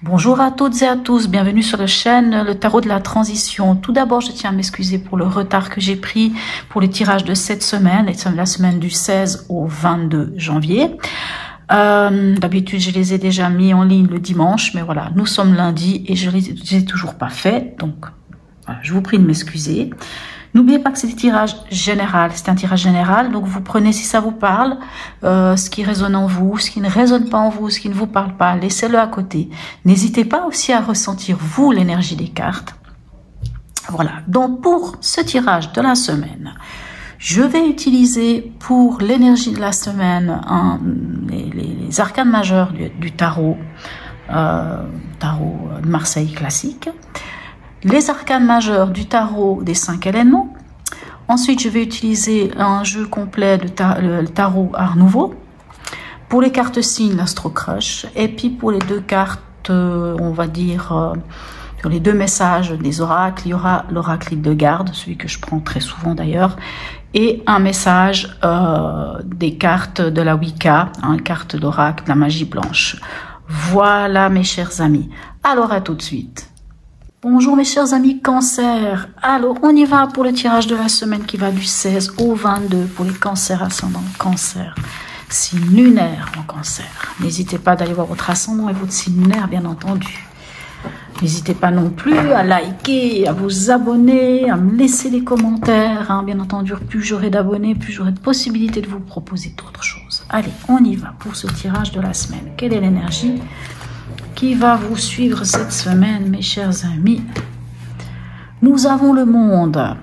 Bonjour à toutes et à tous, bienvenue sur la chaîne Le Tarot de la Transition. Tout d'abord, je tiens à m'excuser pour le retard que j'ai pris pour les tirages de cette semaine, la semaine du 16 au 22 janvier. D'habitude, je les ai déjà mis en ligne le dimanche, mais voilà, nous sommes lundi et je les ai toujours pas fait, donc voilà, je vous prie de m'excuser. N'oubliez pas que c'est un tirage général, donc vous prenez si ça vous parle, ce qui résonne en vous, ce qui ne résonne pas en vous, ce qui ne vous parle pas, laissez-le à côté. N'hésitez pas aussi à ressentir vous l'énergie des cartes. Voilà, donc pour ce tirage de la semaine, je vais utiliser pour l'énergie de la semaine les arcanes majeurs du tarot, tarot de Marseille classique. Les arcanes majeurs du tarot des 5 éléments. Ensuite, je vais utiliser un jeu complet de le tarot Art Nouveau. Pour les cartes signes, l'Astro Crush. Et puis pour les deux cartes, on va dire, sur les deux messages des oracles, il y aura l'oracle de garde, celui que je prends très souvent d'ailleurs, et un message des cartes de la Wicca, une carte d'oracle de la magie blanche. Voilà mes chers amis. Alors à tout de suite. Bonjour mes chers amis Cancer, alors on y va pour le tirage de la semaine qui va du 16 au 22 pour les cancers ascendant Cancer, signe lunaire en Cancer. N'hésitez pas d'aller voir votre ascendant et votre signe lunaire bien entendu. N'hésitez pas non plus à liker, à vous abonner, à me laisser des commentaires. Hein. Bien entendu, plus j'aurai d'abonnés, plus j'aurai de possibilités de vous proposer d'autres choses. Allez, on y va pour ce tirage de la semaine. Quelle est l'énergie qui va vous suivre cette semaine, mes chers amis? Nous avons le monde.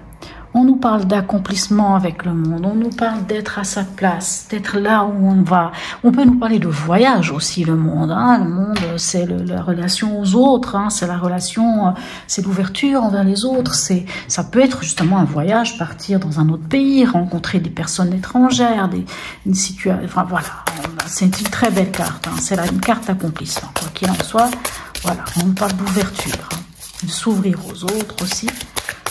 On nous parle d'accomplissement avec le monde. On nous parle d'être à sa place, d'être là où on va. On peut nous parler de voyage aussi, le monde. Hein. Le monde, c'est la relation aux autres. Hein. C'est la relation, c'est l'ouverture envers les autres. Ça peut être justement un voyage, partir dans un autre pays, rencontrer des personnes étrangères, une situation. Enfin voilà, c'est une très belle carte. Hein. C'est là une carte d'accomplissement. Quoi qu'il en soit, voilà, on nous parle d'ouverture, hein. De s'ouvrir aux autres aussi.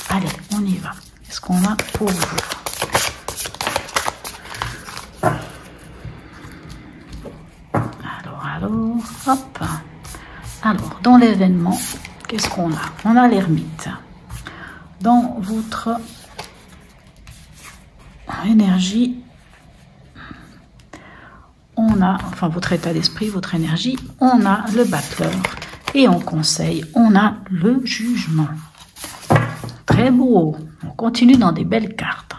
Allez, on y va. Qu'est-ce qu'on a pour vous? Alors, hop. Alors, dans l'événement, qu'est-ce qu'on a? On a l'ermite. Dans votre énergie, on a, enfin votre état d'esprit, votre énergie, on a le battleur. Et en conseil, on a le jugement. Très beau. On continue dans des belles cartes.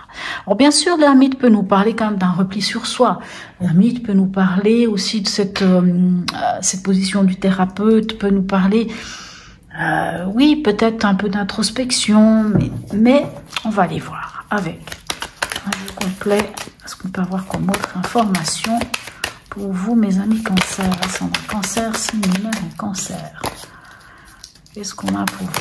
Alors bien sûr, l'ermite peut nous parler quand même d'un repli sur soi. L'ermite peut nous parler aussi de cette position du thérapeute, peut nous parler, oui, peut-être un peu d'introspection, mais on va aller voir avec un jeu complet. Ce qu'on peut avoir comme autre information pour vous, mes amis Cancer, ascendant Cancer, signe lunaire en Cancer. Qu'est-ce qu'on a pour vous?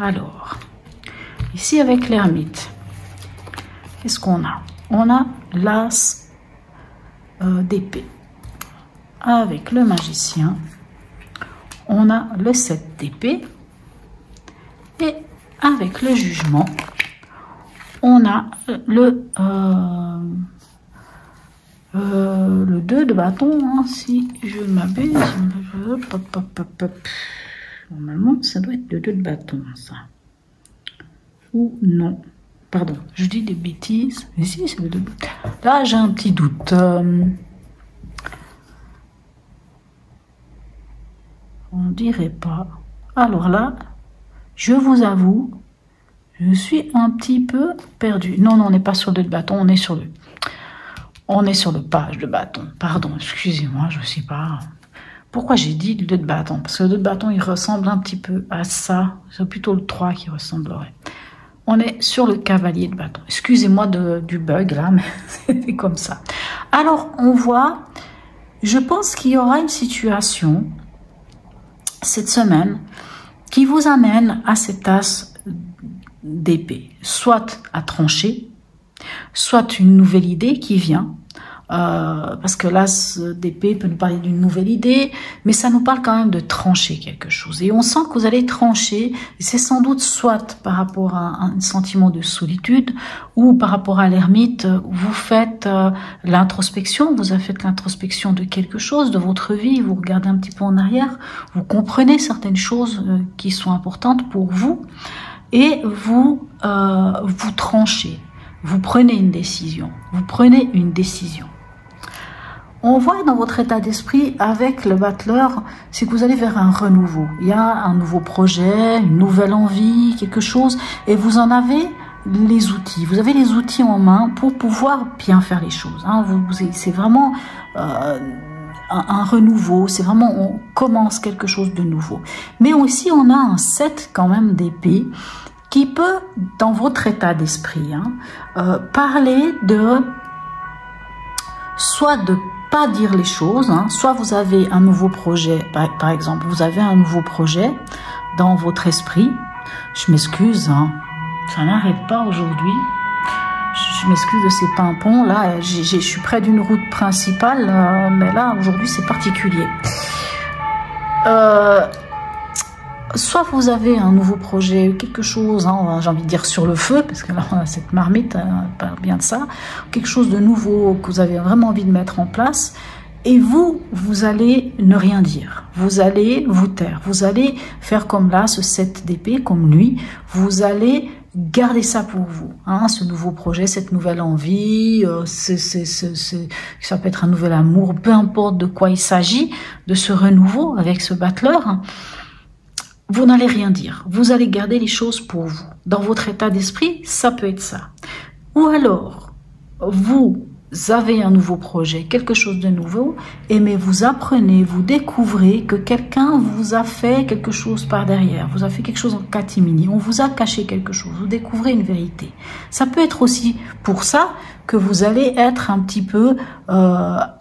Alors, ici avec l'ermite, qu'est-ce qu'on a? On a l'as d'épée. Avec le magicien, on a le 7 d'épée. Et avec le jugement, on a le 2 de bâton, hein, si je m'abuse. Normalement, ça doit être le 2 de bâton, ça. Ou non. Pardon, je dis des bêtises. Mais si, c'est le 2 de bâton. Là, j'ai un petit doute. On dirait pas. Alors là, je vous avoue, je suis un petit peu perdue. Non, non, on n'est pas sur le 2 de bâton, on est sur le page de bâton. Pardon, excusez-moi, je ne sais pas. Pourquoi j'ai dit le 2 de bâton? Parce que le 2 de bâton, il ressemble un petit peu à ça. C'est plutôt le 3 qui ressemblerait. On est sur le cavalier de bâton. Excusez-moi du bug là, mais c'était comme ça. Alors, on voit, je pense qu'il y aura une situation cette semaine qui vous amène à cette as d'épée. Soit à trancher, soit une nouvelle idée qui vient, parce que l'as d'épée peut nous parler d'une nouvelle idée, mais ça nous parle quand même de trancher quelque chose. Et on sent que vous allez trancher, et c'est sans doute soit par rapport à un sentiment de solitude, ou par rapport à l'ermite, vous faites l'introspection, vous avez fait l'introspection de quelque chose, de votre vie, vous regardez un petit peu en arrière, vous comprenez certaines choses qui sont importantes pour vous, et vous tranchez, vous prenez une décision, On voit dans votre état d'esprit avec le battleur, c'est que vous allez vers un renouveau. Il y a un nouveau projet, une nouvelle envie, quelque chose, et vous en avez les outils. Vous avez les outils en main pour pouvoir bien faire les choses. Hein. C'est vraiment un renouveau, c'est vraiment on commence quelque chose de nouveau. Mais aussi on a un set quand même d'épée qui peut, dans votre état d'esprit, parler de soit de pas dire les choses, soit vous avez un nouveau projet, par exemple, vous avez un nouveau projet dans votre esprit. Je m'excuse, ça n'arrête pas aujourd'hui. Je m'excuse de ces pimpons. Là, je suis près d'une route principale, mais là, aujourd'hui, c'est particulier. Soit vous avez un nouveau projet, quelque chose, j'ai envie de dire sur le feu, parce que là on a cette marmite, parle bien de ça, quelque chose de nouveau que vous avez vraiment envie de mettre en place, et vous allez ne rien dire, vous allez vous taire, vous allez faire comme là, ce 7 d'épée, comme lui, vous allez garder ça pour vous, ce nouveau projet, cette nouvelle envie, ça peut être un nouvel amour, peu importe de quoi il s'agit, de ce renouveau avec ce battleur. Vous n'allez rien dire, vous allez garder les choses pour vous. Dans votre état d'esprit, ça peut être ça. Ou alors, vous avez un nouveau projet, quelque chose de nouveau, mais vous apprenez, vous découvrez que quelqu'un vous a fait quelque chose par derrière, vous a fait quelque chose en catimini, on vous a caché quelque chose, vous découvrez une vérité. Ça peut être aussi pour ça que vous allez être un petit peu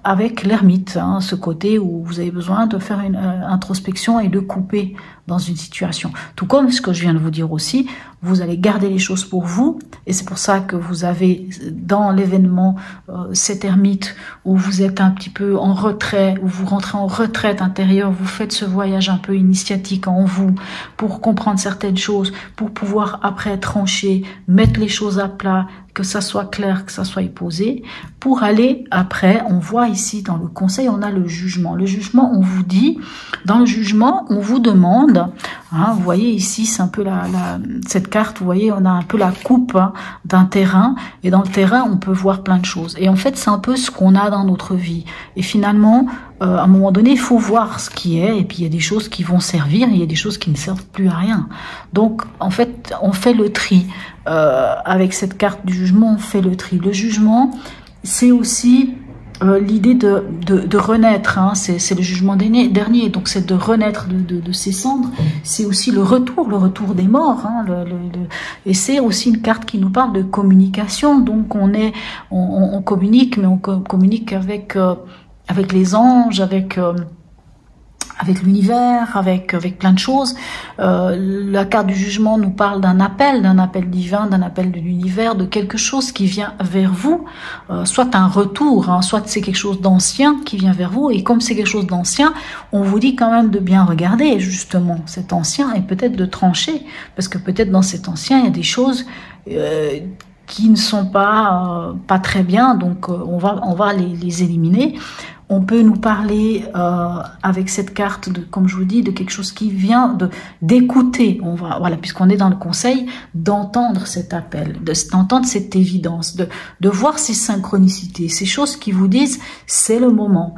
avec l'ermite, ce côté où vous avez besoin de faire une introspection et de couper dans une situation. Tout comme ce que je viens de vous dire aussi, vous allez garder les choses pour vous, et c'est pour ça que vous avez dans l'événement cet ermite où vous êtes un petit peu en retrait, où vous rentrez en retraite intérieure, vous faites ce voyage un peu initiatique en vous pour comprendre certaines choses, pour pouvoir après trancher, mettre les choses à plat, que ça soit clair, que ça soit posé, pour aller après, on voit ici dans le conseil, on a le jugement. Le jugement, on vous dit, dans le jugement, on vous demande, vous voyez ici, c'est un peu cette carte, vous voyez, on a un peu la coupe d'un terrain, et dans le terrain, on peut voir plein de choses. Et en fait, c'est un peu ce qu'on a dans notre vie. Et finalement, à un moment donné, il faut voir ce qui est, et puis il y a des choses qui vont servir, et il y a des choses qui ne servent plus à rien. Donc, en fait, on fait le tri. Avec cette carte du jugement, on fait le tri. Le jugement, c'est aussi l'idée de renaître, c'est le jugement dernier, donc c'est de renaître de ses cendres, c'est aussi le retour des morts, et c'est aussi une carte qui nous parle de communication, donc on communique, mais on communique avec les anges, avec l'univers, avec plein de choses. La carte du jugement nous parle d'un appel divin, d'un appel de l'univers, de quelque chose qui vient vers vous, soit un retour, soit c'est quelque chose d'ancien qui vient vers vous, et comme c'est quelque chose d'ancien, on vous dit quand même de bien regarder justement cet ancien et peut-être de trancher, parce que peut-être dans cet ancien, il y a des choses qui ne sont pas très bien, donc on va les éliminer. On peut nous parler avec cette carte, comme je vous dis, de quelque chose qui vient d'écouter. Voilà, puisqu'on est dans le conseil, d'entendre cet appel, d'entendre cette évidence, de voir ces synchronicités, ces choses qui vous disent c'est le moment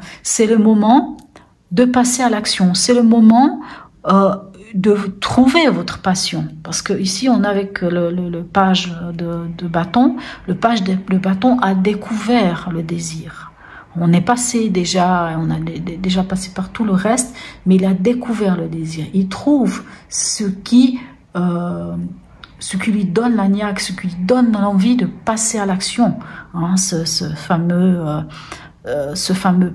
de passer à l'action, c'est le moment de trouver votre passion, parce que ici on a avec le page de bâton, le bâton a découvert le désir. On est passé déjà, on a déjà passé par tout le reste, mais il a découvert le désir. Il trouve ce qui lui donne la niaque, ce qui lui donne l'envie de passer à l'action. Ce fameux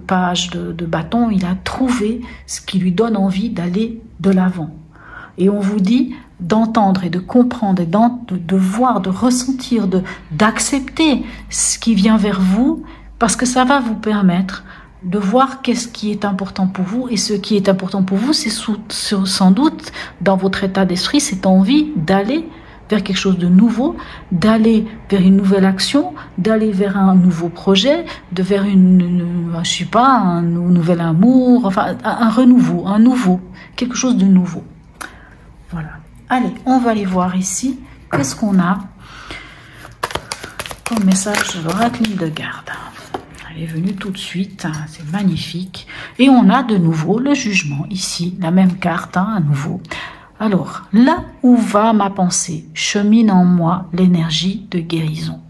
page de bâton, il a trouvé ce qui lui donne envie d'aller de l'avant. Et on vous dit d'entendre et de comprendre, et de voir, de ressentir, d'accepter ce qui vient vers vous, parce que ça va vous permettre de voir qu'est-ce qui est important pour vous. Et ce qui est important pour vous, c'est sans doute, dans votre état d'esprit, cette envie d'aller vers quelque chose de nouveau, d'aller vers une nouvelle action, d'aller vers un nouveau projet, vers je sais pas, un nouvel amour, enfin un renouveau, un nouveau, quelque chose de nouveau. Voilà. Allez, on va aller voir ici, qu'est-ce qu'on a comme message de l'oracle Hildegarde. Elle est venue tout de suite, hein, c'est magnifique. Et on a de nouveau le jugement ici, la même carte, hein, à nouveau. Alors, là où va ma pensée, chemine en moi l'énergie de guérison.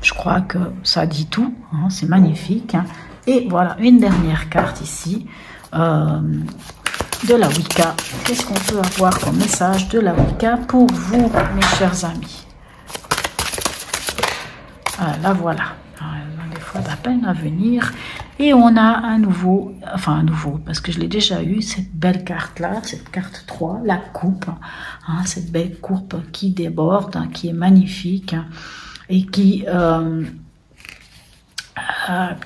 Je crois que ça dit tout, hein, c'est magnifique. Hein. Et voilà, une dernière carte ici, de la Wicca. Qu'est-ce qu'on peut avoir comme message de la Wicca pour vous, mes chers amis? Là, voilà. Des fois, de la peine à venir. Et on a un nouveau, parce que je l'ai déjà eu, cette belle carte-là, cette carte 3, la coupe, hein, cette belle coupe qui déborde, hein, qui est magnifique, hein, et qui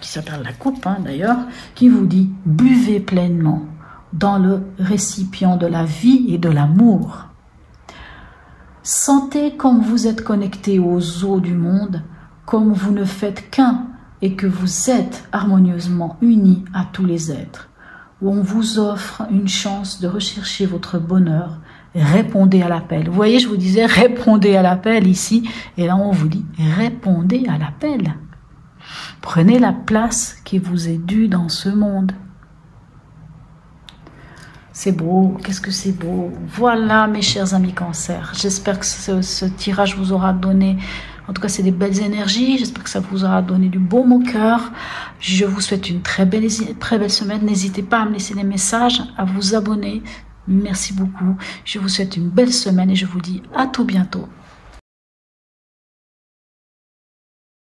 s'appelle la coupe, hein, d'ailleurs, qui vous dit « Buvez pleinement dans le récipient de la vie et de l'amour. Sentez comme vous êtes connecté aux eaux du monde, comme vous ne faites qu'un, et que vous êtes harmonieusement unis à tous les êtres, où on vous offre une chance de rechercher votre bonheur, répondez à l'appel. Vous voyez, je vous disais, répondez à l'appel ici, et là on vous dit, répondez à l'appel. Prenez la place qui vous est due dans ce monde. C'est beau, qu'est-ce que c'est beau. Voilà, mes chers amis Cancer, j'espère que ce tirage vous aura donné... En tout cas, c'est des belles énergies. J'espère que ça vous aura donné du baume au cœur. Je vous souhaite une très belle semaine. N'hésitez pas à me laisser des messages, à vous abonner. Merci beaucoup. Je vous souhaite une belle semaine et je vous dis à tout bientôt.